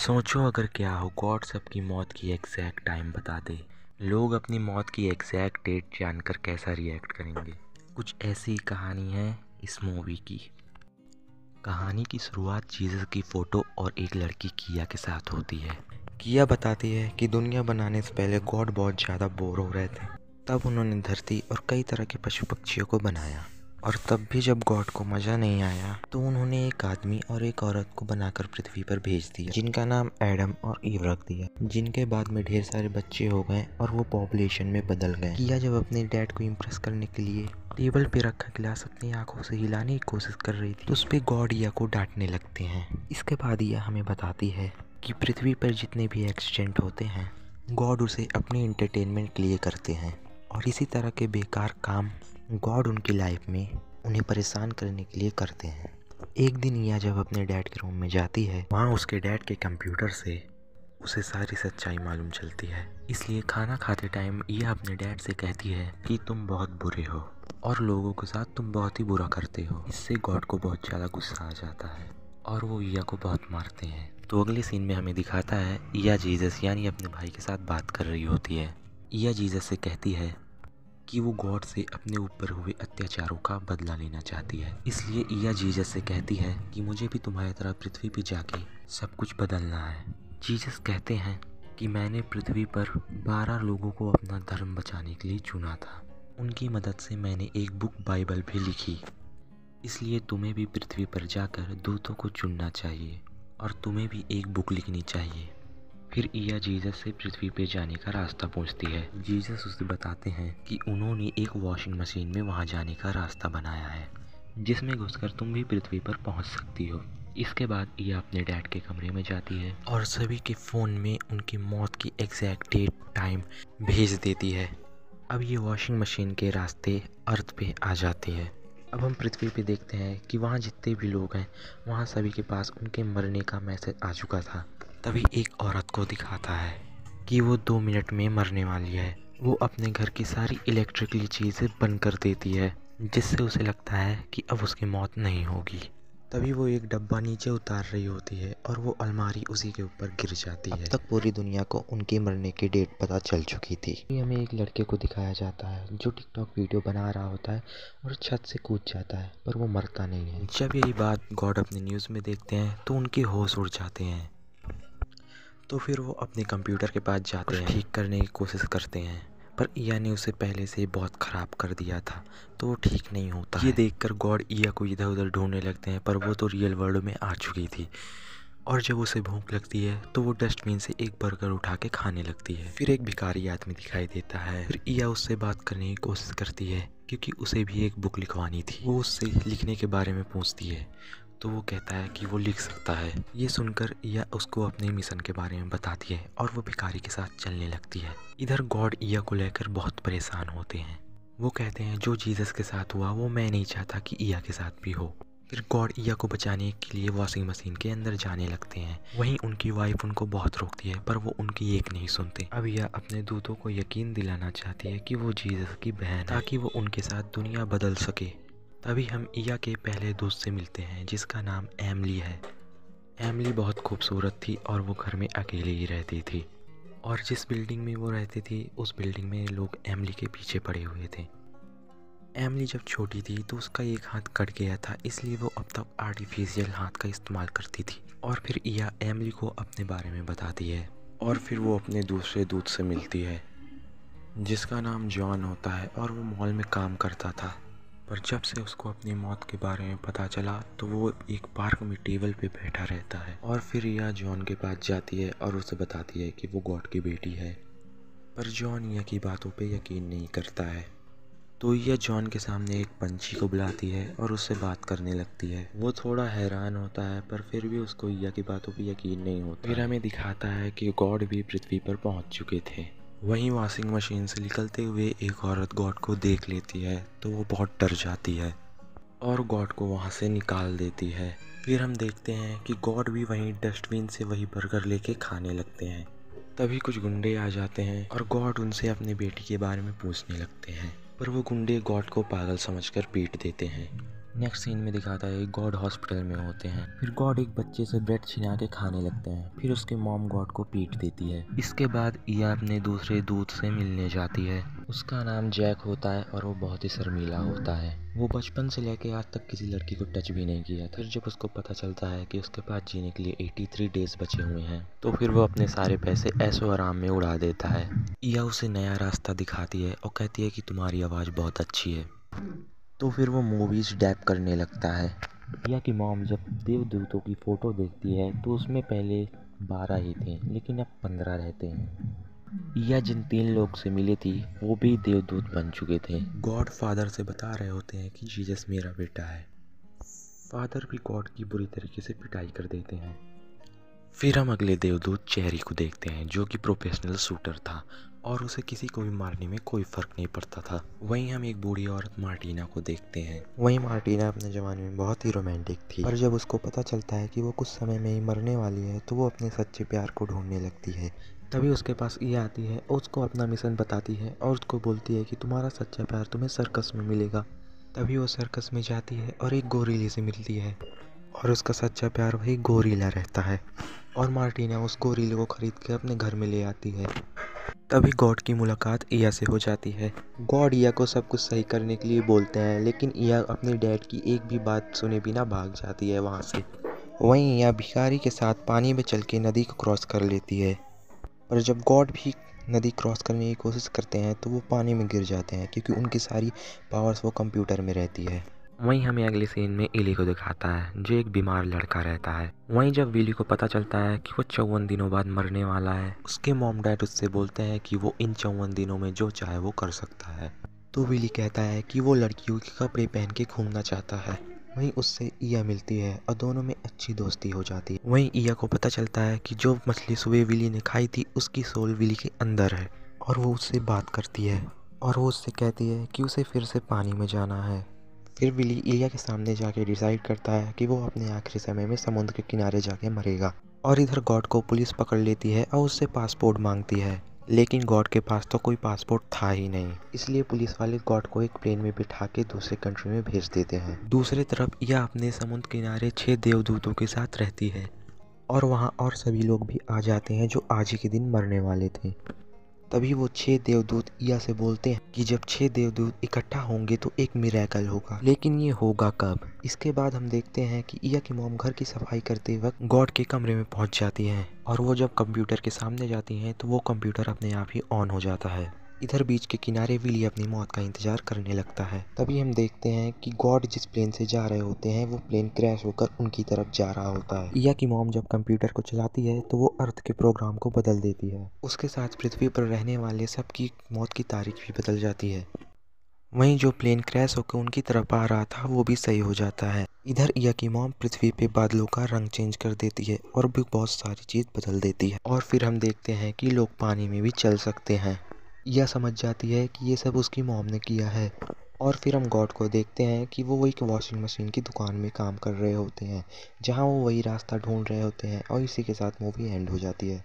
सोचो अगर क्या हो गॉड सबकी मौत की एग्जैक्ट टाइम बता दे। लोग अपनी मौत की एग्जैक्ट डेट जानकर कैसा रिएक्ट करेंगे। कुछ ऐसी कहानी है इस मूवी की। कहानी की शुरुआत जीसस की फ़ोटो और एक लड़की किया के साथ होती है। किया बताती है कि दुनिया बनाने से पहले गॉड बहुत ज़्यादा बोर हो रहे थे, तब उन्होंने धरती और कई तरह के पशु पक्षियों को बनाया। और तब भी जब गॉड को मज़ा नहीं आया तो उन्होंने एक आदमी और एक औरत को बनाकर पृथ्वी पर भेज दिया, जिनका नाम एडम और ईव रख दिया। जिनके बाद में ढेर सारे बच्चे हो गए और वो पॉपुलेशन में बदल गए। किया जब अपने डैड को इम्प्रेस करने के लिए टेबल पे रखा गिलास अपनी आंखों से हिलाने की कोशिश कर रही थी तो उस पे गॉड ईया को डांटने लगते हैं। इसके बाद ईया हमें बताती है कि पृथ्वी पर जितने भी एक्सीडेंट होते हैं गॉड उसे अपने एंटरटेनमेंट के लिए करते हैं, और इसी तरह के बेकार काम गॉड उनकी लाइफ में उन्हें परेशान करने के लिए करते हैं। एक दिन ईया जब अपने डैड के रूम में जाती है, वहाँ उसके डैड के कंप्यूटर से उसे सारी सच्चाई मालूम चलती है। इसलिए खाना खाते टाइम ईया अपने डैड से कहती है कि तुम बहुत बुरे हो और लोगों के साथ तुम बहुत ही बुरा करते हो। इससे गॉड को बहुत ज़्यादा गुस्सा आ जाता है और वो ईया को बहुत मारते हैं। तो अगले सीन में हमें दिखाता है ईया जीसस यानी अपने भाई के साथ बात कर रही होती है। ईया जीसस से कहती है कि वो गॉड से अपने ऊपर हुए अत्याचारों का बदला लेना चाहती है। इसलिए ईया जीसस से कहती है कि मुझे भी तुम्हारी तरह पृथ्वी पर जाके सब कुछ बदलना है। जीसस कहते हैं कि मैंने पृथ्वी पर 12 लोगों को अपना धर्म बचाने के लिए चुना था। उनकी मदद से मैंने एक बुक बाइबल भी लिखी। इसलिए तुम्हें भी पृथ्वी पर जाकर दूतों को चुनना चाहिए और तुम्हें भी एक बुक लिखनी चाहिए। फिर ईया जीसस से पृथ्वी पे जाने का रास्ता पूछती है। जीसस उसे बताते हैं कि उन्होंने एक वॉशिंग मशीन में वहां जाने का रास्ता बनाया है, जिसमें घुसकर तुम भी पृथ्वी पर पहुंच सकती हो। इसके बाद ईया अपने डैड के कमरे में जाती है और सभी के फ़ोन में उनकी मौत की एग्जैक्ट डेट टाइम भेज देती है। अब ये वॉशिंग मशीन के रास्ते अर्थ पे आ जाती है। अब हम पृथ्वी पे देखते हैं कि वहाँ जितने भी लोग हैं वहाँ सभी के पास उनके मरने का मैसेज आ चुका था। तभी एक औरत को दिखाता है कि वो 2 मिनट में मरने वाली है। वो अपने घर की सारी इलेक्ट्रिकली चीज़ें बंद कर देती है, जिससे उसे लगता है कि अब उसकी मौत नहीं होगी। तभी वो एक डब्बा नीचे उतार रही होती है और वो अलमारी उसी के ऊपर गिर जाती है। अब तक पूरी दुनिया को उनके मरने की डेट पता चल चुकी थी। हमें एक लड़के को दिखाया जाता है जो टिकटॉक वीडियो बना रहा होता है और छत से कूद जाता है, पर वो मरता नहीं है। जब यही बात गॉड अपने न्यूज़ में देखते हैं तो उनके होश उड़ जाते हैं। तो फिर वो अपने कंप्यूटर के पास जाते हैं, ठीक करने की कोशिश करते हैं, पर ईया ने उसे पहले से बहुत ख़राब कर दिया था तो वो ठीक नहीं होता। ये देखकर गॉड ईया को इधर उधर ढूंढने लगते हैं, पर वो तो रियल वर्ल्ड में आ चुकी थी। और जब उसे भूख लगती है तो वो डस्टबिन से एक बर्गर उठा के खाने लगती है। फिर एक भिखारी आदमी दिखाई देता है। फिर ईया उससे बात करने की कोशिश करती है क्योंकि उसे भी एक बुक लिखवानी थी। वो उससे लिखने के बारे में पूछती है तो वो कहता है कि वो लिख सकता है। ये सुनकर ईया उसको अपने मिशन के बारे में बताती है और वो भिखारी के साथ चलने लगती है। इधर गॉड ईया को लेकर बहुत परेशान होते हैं। वो कहते हैं जो जीसस के साथ हुआ वो मैं नहीं चाहता कि ईया के साथ भी हो। फिर गॉड ईया को बचाने के लिए वॉशिंग मशीन के अंदर जाने लगते हैं। वहीं उनकी वाइफ उनको बहुत रोकती है, पर वो उनकी एक नहीं सुनते। अब ईया अपने दूतों को यकीन दिलाना चाहती है कि वो जीसस की बहन है, ताकि वो उनके साथ दुनिया बदल सके। तभी हम ईया के पहले दोस्त से मिलते हैं जिसका नाम एमली है। एमली बहुत खूबसूरत थी और वो घर में अकेले ही रहती थी, और जिस बिल्डिंग में वो रहती थी उस बिल्डिंग में लोग एमली के पीछे पड़े हुए थे। एमली जब छोटी थी तो उसका एक हाथ कट गया था, इसलिए वो अब तक आर्टिफिशियल हाथ का इस्तेमाल करती थी। और फिर ईया एमली को अपने बारे में बताती है और फिर वो अपने दूसरे दोस्त से मिलती है जिसका नाम जॉन होता है और वो मॉल में काम करता था। पर जब से उसको अपनी मौत के बारे में पता चला तो वो एक पार्क में टेबल पे बैठा रहता है। और फिर ईया जॉन के पास जाती है और उसे बताती है कि वो गॉड की बेटी है, पर जॉन ईया की बातों पे यकीन नहीं करता है। तो ईया जॉन के सामने एक पंछी को बुलाती है और उससे बात करने लगती है। वो थोड़ा हैरान होता है, पर फिर भी उसको ईया की बातों पे यकीन नहीं होता। फिर हमें दिखाता है कि गॉड भी पृथ्वी पर पहुंच चुके थे। वहीं वॉशिंग मशीन से निकलते हुए एक औरत गॉड को देख लेती है तो वो बहुत डर जाती है और गॉड को वहाँ से निकाल देती है। फिर हम देखते हैं कि गॉड भी वहीं डस्टबिन से वही बर्गर लेके खाने लगते हैं। तभी कुछ गुंडे आ जाते हैं और गॉड उनसे अपनी बेटी के बारे में पूछने लगते हैं, पर वो गुंडे गॉड को पागल समझकर पीट देते हैं। नेक्स्ट सीन में दिखाता है गॉड हॉस्पिटल में होते हैं। फिर गॉड एक बच्चे से ब्रेड छीना के खाने लगते हैं। फिर उसके मॉम गॉड को पीट देती है। इसके बाद इया अपने दूसरे दूत से मिलने जाती है। उसका नाम जैक होता है और वो बहुत ही शर्मीला होता है। वो बचपन से लेके आज तक किसी लड़की को टच भी नहीं किया। फिर जब उसको पता चलता है कि उसके पास जीने के लिए 83 डेज बचे हुए हैं तो फिर वो अपने सारे पैसे ऐशो आराम में उड़ा देता है। इया उसे नया रास्ता दिखाती है और कहती है कि तुम्हारी आवाज़ बहुत अच्छी है। तो फिर वो मूवीज़ डैप करने लगता है। इया की मॉम जब देवदूतों की फ़ोटो देखती है तो उसमें पहले 12 ही थे लेकिन अब 15 रहते हैं। इया जिन 3 लोग से मिली थी वो भी देवदूत बन चुके थे। गॉड फादर से बता रहे होते हैं कि जीसस मेरा बेटा है। फादर भी गॉड की बुरी तरीके से पिटाई कर देते हैं। फिर हम अगले देवदूत चेरी को देखते हैं जो कि प्रोफेशनल शूटर था और उसे किसी को भी मारने में कोई फ़र्क नहीं पड़ता था। वहीं हम एक बूढ़ी औरत मार्टिना को देखते हैं। वहीं मार्टिना अपने ज़माने में बहुत ही रोमांटिक थी और जब उसको पता चलता है कि वो कुछ समय में ही मरने वाली है तो वो अपने सच्चे प्यार को ढूंढने लगती है। तभी उसके पास ये आती है और उसको अपना मिशन बताती है और उसको बोलती है कि तुम्हारा सच्चा प्यार तुम्हें सर्कस में मिलेगा। तभी वो सर्कस में जाती है और एक गोरिल्ले से मिलती है और उसका सच्चा प्यार वही गोरिल्ला रहता है और मार्टिना उस गोरिल्ले को खरीद के अपने घर में ले आती है। तभी गॉड की मुलाकात इया से हो जाती है। गॉड इया को सब कुछ सही करने के लिए बोलते हैं लेकिन इया अपने डैड की एक भी बात सुने बिना भाग जाती है वहाँ से। वहीं इया भिखारी के साथ पानी में चल के नदी को क्रॉस कर लेती है और जब गॉड भी नदी क्रॉस करने की कोशिश करते हैं तो वो पानी में गिर जाते हैं क्योंकि उनकी सारी पावर्स वो कंप्यूटर में रहती है। वहीं हमें अगले सीन में इली को दिखाता है जो एक बीमार लड़का रहता है। वहीं जब विली को पता चलता है कि वो 54 दिनों बाद मरने वाला है उसके मॉम डैड उससे बोलते हैं कि वो इन 54 दिनों में जो चाहे वो कर सकता है। तो विली कहता है कि वो लड़कियों के कपड़े पहन के घूमना चाहता है। वहीं उससे इया मिलती है और दोनों में अच्छी दोस्ती हो जाती है। वहीं इया को पता चलता है कि जो मछली सुबह विली ने खाई थी उसकी सोल विली के अंदर है और वो उससे बात करती है और वो उससे कहती है कि उसे फिर से पानी में जाना है। फिर विली इलिया के सामने जाके डिसाइड करता है कि वो अपने आखिरी समय में समुद्र के किनारे जाके मरेगा। और इधर गॉड को पुलिस पकड़ लेती है और उससे पासपोर्ट मांगती है लेकिन गॉड के पास तो कोई पासपोर्ट था ही नहीं। इसलिए पुलिस वाले गॉड को एक प्लेन में बिठा के दूसरे कंट्री में भेज देते हैं। दूसरी तरफ यह अपने समुद्र किनारे 6 देवदूतों के साथ रहती है और वहाँ और सभी लोग भी आ जाते हैं जो आज ही के दिन मरने वाले थे। तभी वो 6 देवदूत इया से बोलते हैं कि जब 6 देवदूत इकट्ठा होंगे तो एक मिरेकल होगा, लेकिन ये होगा कब। इसके बाद हम देखते हैं कि इया की मॉम घर की सफाई करते वक्त गॉड के कमरे में पहुंच जाती हैं और वो जब कंप्यूटर के सामने जाती हैं तो वो कंप्यूटर अपने आप ही ऑन हो जाता है। इधर बीच के किनारे विली अपनी मौत का इंतजार करने लगता है। तभी हम देखते हैं कि गॉड जिस प्लेन से जा रहे होते हैं वो प्लेन क्रैश होकर उनकी तरफ जा रहा होता है। इया की मॉम जब कंप्यूटर को चलाती है तो वो अर्थ के प्रोग्राम को बदल देती है। उसके साथ पृथ्वी पर रहने वाले सबकी मौत की तारीख भी बदल जाती है। वहीं जो प्लेन क्रैश होकर उनकी तरफ आ रहा था वो भी सही हो जाता है। इधर इया की मॉम पृथ्वी पे बादलों का रंग चेंज कर देती है और भी बहुत सारी चीज़ बदल देती है और फिर हम देखते हैं कि लोग पानी में भी चल सकते हैं। यह समझ जाती है कि ये सब उसकी मॉम ने किया है और फिर हम गॉड को देखते हैं कि वो एक वॉशिंग मशीन की दुकान में काम कर रहे होते हैं जहां वो वही रास्ता ढूंढ रहे होते हैं और इसी के साथ मूवी एंड हो जाती है।